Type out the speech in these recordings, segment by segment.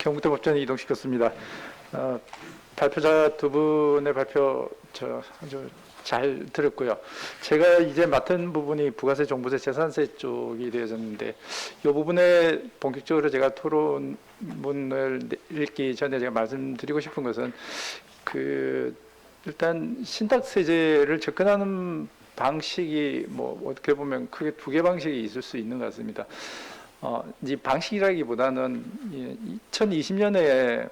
경북대 법전에 이동시켰습니다. 발표자 두 분의 발표 아주 잘 들었고요. 제가 이제 맡은 부분이 부가세, 종부세, 재산세 쪽이 되어졌는데 이 부분에 본격적으로 제가 토론문을 읽기 전에 제가 말씀드리고 싶은 것은 일단 신탁세제를 접근하는 방식이 어떻게 보면 크게 두 개 방식이 있을 수 있는 것 같습니다. 이 방식이라기보다는 2020년에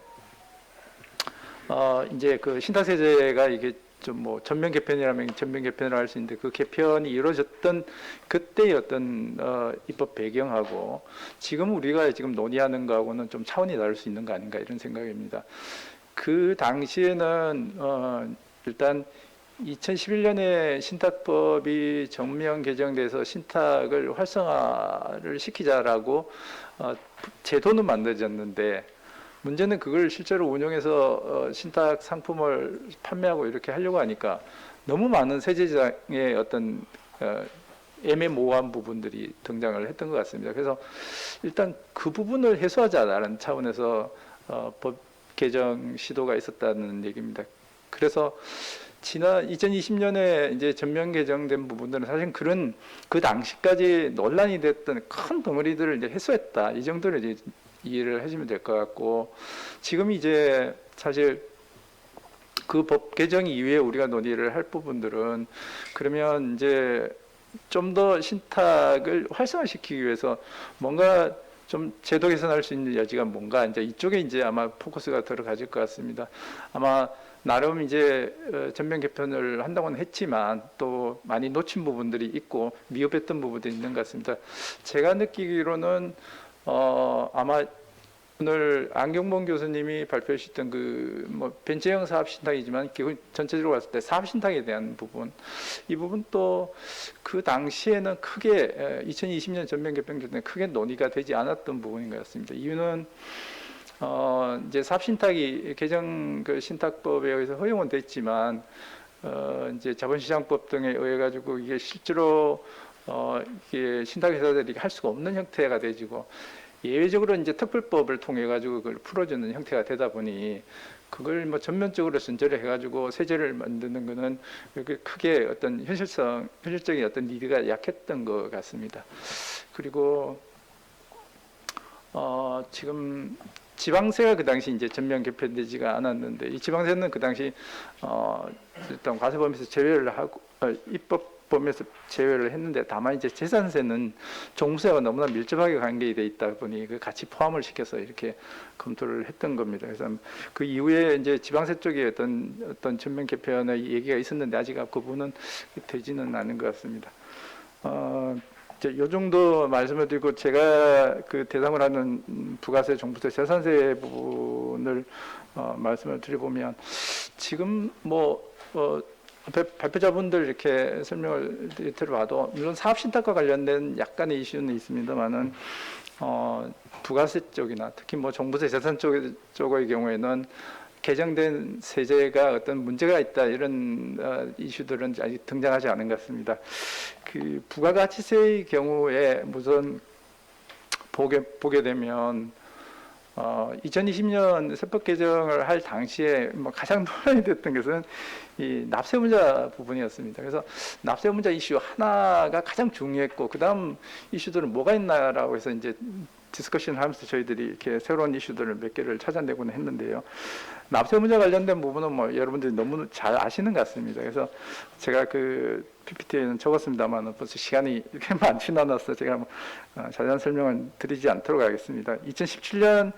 이제 그 신탁세제가 이게 좀 전면 개편이라면 전면 개편을 할 수 있는데 그 개편이 이루어졌던 그때의 어떤 입법 배경하고 지금 우리가 지금 논의하는 거하고는 좀 차원이 다를 수 있는 거 아닌가 이런 생각입니다. 그 당시에는 일단 2011년에 신탁법이 전면 개정돼서 신탁을 활성화를 시키자라고 제도는 만들어졌는데 문제는 그걸 실제로 운영해서 신탁 상품을 판매하고 이렇게 하려고 하니까 너무 많은 세제장의 어떤 애매모호한 부분들이 등장을 했던 것 같습니다. 그래서 일단 그 부분을 해소하자라는 차원에서 법 개정 시도가 있었다는 얘기입니다. 그래서 지난 2020년에 이제 전면 개정된 부분들은 사실 그 당시까지 논란이 됐던 큰 덩어리들을 이제 해소했다. 이 정도를 이제 이해를 하시면 될 것 같고, 지금 이제 사실 그 법 개정 이후에 우리가 논의를 할 부분들은 그러면 이제 좀 더 신탁을 활성화시키기 위해서 뭔가 좀 제도 개선할 수 있는 여지가 뭔가 이제 이쪽에 이제 아마 포커스가 들어가질 것 같습니다. 아마 나름 이제 전면 개편을 한다고는 했지만 또 많이 놓친 부분들이 있고 미흡했던 부분들이 있는 것 같습니다. 제가 느끼기로는 아마 오늘 안경봉 교수님이 발표해 주셨던 벤처형 사업 신탁이지만 기본 전체적으로 봤을 때 사업 신탁에 대한 부분, 이 부분도 그 당시에는 크게 2020년 전면 개편 때 크게 논의가 되지 않았던 부분인 것 같습니다. 이유는 이제 사업 신탁이 개정 신탁법에 의해서 허용은 됐지만 이제 자본시장법 등에 의해 가지고 이게 실제로 이게 신탁회사들이 할 수가 없는 형태가 되지고 예외적으로 이제 특별법을 통해 가지고 그걸 풀어주는 형태가 되다 보니 그걸 전면적으로 순절해 가지고 세제를 만드는 거는 이렇게 크게 어떤 현실적인 어떤 니드가 약했던 것 같습니다. 그리고 지금 지방세가 그 당시 이제 전면 개편되지가 않았는데 이 지방세는 그 당시 일단 과세범위에서 제외를 하고 입법범위에서 제외를 했는데 다만 이제 재산세는 종부세와 너무나 밀접하게 관계돼 있다 보니 그 같이 포함을 시켜서 이렇게 검토를 했던 겁니다. 그래서 그 이후에 이제 지방세 쪽에 어떤 전면 개편의 얘기가 있었는데 아직 그 부분은 되지는 않은 것 같습니다. 요 정도 말씀을 드리고 제가 그 대상을 하는 부가세, 종부세, 재산세 부분을 말씀을 드려보면 지금 발표자분들 이렇게 설명을 들어봐도 물론 사업신탁과 관련된 약간의 이슈는 있습니다만은 부가세 쪽이나 특히 종부세, 재산 쪽의 경우에는 개정된 세제가 어떤 문제가 있다 이런 이슈들은 아직 등장하지 않은 것 같습니다. 그 부가가치세의 경우에 우선 보게 되면 2020년 세법 개정을 할 당시에 가장 논란이 됐던 것은 이 납세문자 부분이었습니다. 그래서 납세문자 이슈 하나가 가장 중요했고 그 다음 이슈들은 뭐가 있나라고 해서 이제 디스커션을 하면서 저희들이 이렇게 새로운 이슈들을 몇 개를 찾아내고는 했는데요. 납세 문제 관련된 부분은 여러분들이 너무 잘 아시는 것 같습니다. 그래서 제가 그 PPT에는 적었습니다만 벌써 시간이 이렇게 많지 않아서 제가 자세한 설명을 드리지 않도록 하겠습니다. 2017년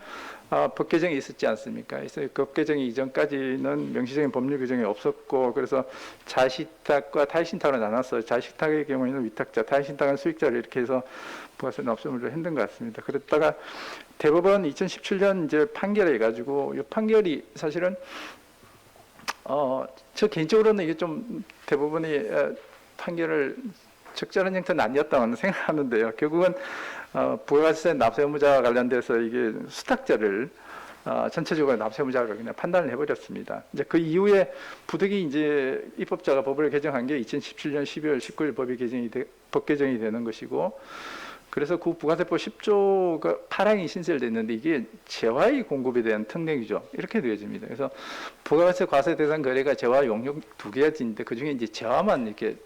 법 개정이 있었지 않습니까? 그래서 그 법 개정 이전까지는 명시적인 법률 규정이 없었고 그래서 자식탁과 타의신탁으로 나눴어요. 자식탁의 경우에는 위탁자, 타의신탁은 수익자를 이렇게 해서 부가세 납세물을 했던 것 같습니다. 그랬다가 대법원 2017년 이제 판결해 가지고 이 판결이 사실은 저 개인적으로는 이게 좀 대법원이 판결을 적절한 형태는 아니었다고 생각하는데요. 결국은 부가세 납세 의무자와 관련돼서 이게 수탁자를 전체적으로 납세 의무자로 그냥 판단을 해버렸습니다. 이제 그 이후에 부득이 이제 입법자가 법을 개정한 게 2017년 12월 19일 법 개정이 되는 것이고. 그래서 그 부가세법 10조가 파랑이 신설됐는데 이게 재화의 공급에 대한 특례규정 이렇게 되어집니다. 그래서 부가세 과세 대상 거래가 재화 용역 두 가지인데 그 중에 이제 재화만 이렇게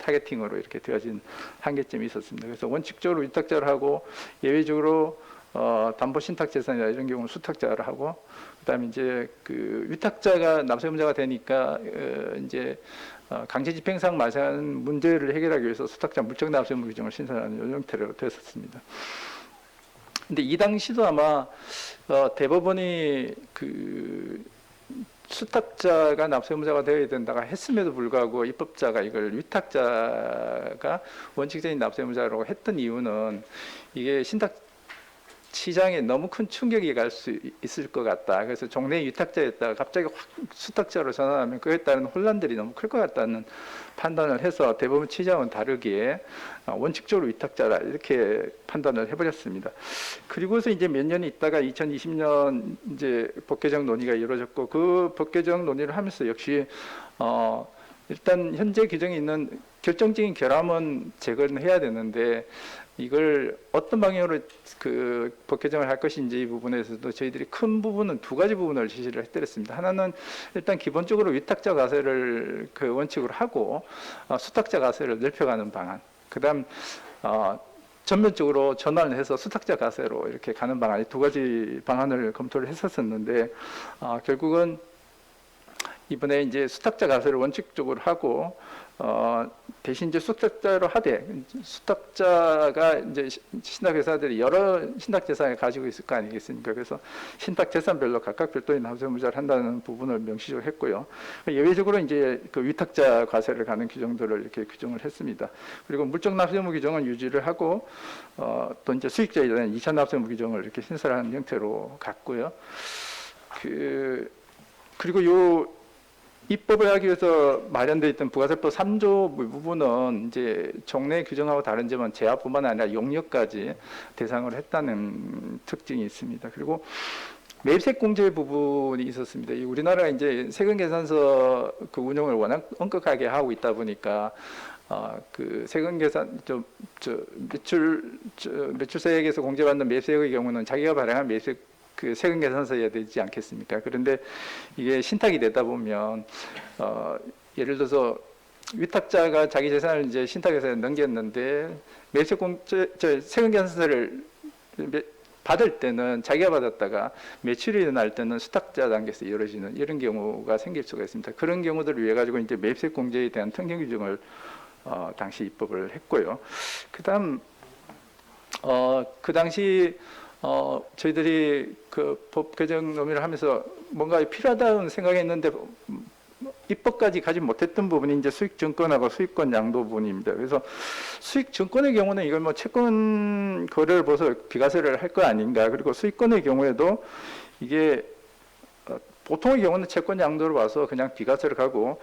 타겟팅으로 이렇게 되어진 한계점이 있었습니다. 그래서 원칙적으로 위탁자를 하고 예외적으로 담보 신탁 재산이나 이런 경우는 수탁자를 하고 그다음에 이제 그 위탁자가 납세의무자가 되니까 이제 강제 집행상 마사한 문제를 해결하기 위해서 수탁자 물적 납세 의무 규정을 신설하는 이런 형태로 됐었습니다. 근데 이 당시도 아마 대법원이 그 수탁자가 납세 의무자가 되어야 된다고 했음에도 불구하고 입법자가 이걸 위탁자가 원칙적인 납세 의무자라고 했던 이유는 이게 신탁 시장에 너무 큰 충격이 갈 수 있을 것 같다. 그래서 종래 위탁자였다가 갑자기 확 수탁자로 전환하면 그에 따른 혼란들이 너무 클 것 같다는 판단을 해서 대법원 취지와는 다르게 원칙적으로 위탁자라 이렇게 판단을 해버렸습니다. 그리고서 이제 몇 년이 있다가 2020년 이제 법 개정 논의가 이루어졌고 그 법 개정 논의를 하면서 역시 일단 현재 규정에 있는 결정적인 결함은 제거는 해야 되는데 이걸 어떤 방향으로 그 법 개정을 할 것인지 이 부분에서도 저희들이 큰 부분은 두 가지 부분을 제시를 해드렸습니다. 하나는 일단 기본적으로 위탁자 과세를 그 원칙으로 하고 수탁자 과세를 넓혀가는 방안. 그다음 전면적으로 전환을 해서 수탁자 과세로 이렇게 가는 방안, 이 두 가지 방안을 검토를 했었는데 결국은 이번에 이제 수탁자 과세를 원칙적으로 하고 대신 이제 수탁자로 하되 수탁자가 이제 신탁회사들이 여러 신탁재산을 가지고 있을 거 아니겠습니까? 그래서 신탁재산별로 각각 별도의 납세 의무자를 한다는 부분을 명시적으로 했고요. 예외적으로 이제 그 위탁자 과세를 가는 규정들을 이렇게 규정을 했습니다. 그리고 물적 납세 의무 규정은 유지를 하고 또 이제 수익자에 대한 이차 납세 의무 규정을 이렇게 신설하는 형태로 갔고요. 그리고 요 입법을 하기 위해서 마련되어 있던 부가세법 3조 부분은 이제 종래 규정하고 다른 점은 재화뿐만 아니라 용역까지 대상으로 했다는 특징이 있습니다. 그리고 매입세액 공제 부분이 있었습니다. 우리나라가 이제 세금 계산서 그 운영을 워낙 엄격하게 하고 있다 보니까 그 세금 계산 매출세액에서 공제받는 매입세액의 경우는 자기가 발행한 매입세액 그 세금 계산서여야 되지 않겠습니까? 그런데 이게 신탁이 되다 보면 예를 들어서 위탁자가 자기 재산을 이제 신탁회사에 넘겼는데 세금 계산서를 받을 때는 자기가 받았다가 매출이 일어날 때는 수탁자 단계에서 이루어지는 이런 경우가 생길 수가 있습니다. 그런 경우들을 위해 가지고 이제 매입세액 공제에 대한 특례 규정을 당시 입법을 했고요. 그다음 그 당시 저희들이 그 법 개정 논의를 하면서 뭔가 필요하다는 생각했는데 입법까지 가지 못했던 부분이 이제 수익증권하고 수익권 양도 부분입니다. 그래서 수익증권의 경우는 이걸 뭐 채권 거래를 봐서 비과세를 할 거 아닌가. 그리고 수익권의 경우에도 이게 보통의 경우는 채권 양도로 봐서 그냥 비과세를 가고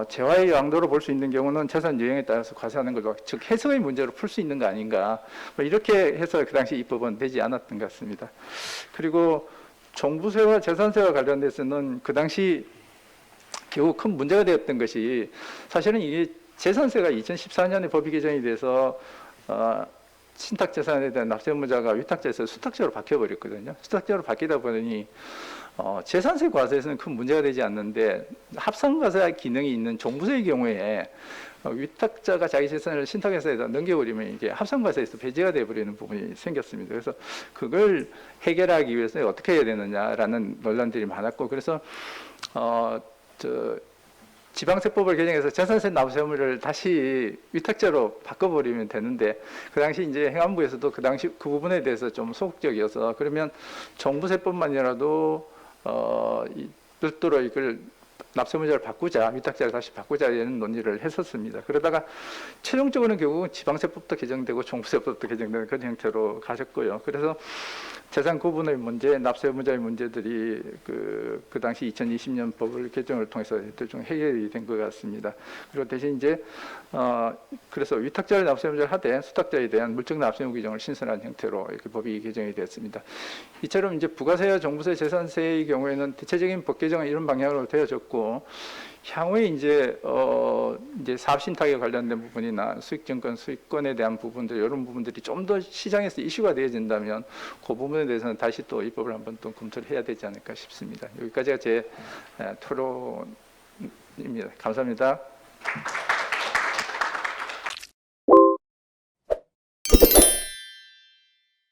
재화의 양도로 볼 수 있는 경우는 재산 유형에 따라서 과세하는 걸로 즉 해석의 문제로 풀 수 있는 거 아닌가 뭐 이렇게 해서 그 당시 입법은 되지 않았던 것 같습니다. 그리고 종부세와 재산세와 관련돼서는 그 당시 겨우 큰 문제가 되었던 것이 사실은 이게 재산세가 2014년에 법이 개정이 돼서 신탁재산에 대한 납세 의무자가 위탁자에서 수탁자로 바뀌어버렸거든요. 수탁자로 바뀌다 보니 재산세 과세에서는 큰 문제가 되지 않는데 합산과세 기능이 있는 종부세의 경우에 위탁자가 자기 재산을 신탁회사에다 넘겨버리면 이게 합산과세에서 배제가 되어버리는 부분이 생겼습니다. 그래서 그걸 해결하기 위해서 어떻게 해야 되느냐라는 논란들이 많았고 그래서 지방세법을 개정해서 재산세 납세 의무를 다시 위탁자로 바꿔버리면 되는데 그 당시 이제 행안부에서도 그 당시 그 부분에 대해서 좀 소극적이어서 그러면 종부세법만이라도 별도로 이걸 납세 의무자를 바꾸자, 위탁자를 다시 바꾸자 이런 논의를 했었습니다. 그러다가 최종적으로는 결국은 지방세법도 개정되고 종부세법도 개정되는 그런 형태로 가셨고요. 그래서 재산 구분의 문제, 납세 의무자의 문제들이 그 당시 2020년 법을 개정을 통해서 대충 해결이 된 것 같습니다. 그리고 대신 이제 그래서 위탁자를 납세 의무자를 하되 수탁자에 대한 물적 납세 의무 규정을 신설한 형태로 이렇게 법이 개정이 되었습니다. 이처럼 이제 부가세와 종부세, 재산세의 경우에는 대체적인 법 개정은 이런 방향으로 되어졌고 이루어졌고 향후에 이제 사업신탁에 관련된 부분이나 수익증권, 수익권에 대한 부분들 이런 부분들이 좀 더 시장에서 이슈가 되어진다면 그 부분에 대해서는 다시 또 입법을 한번 또 검토를 해야 되지 않을까 싶습니다. 여기까지가 제 토론입니다. 감사합니다.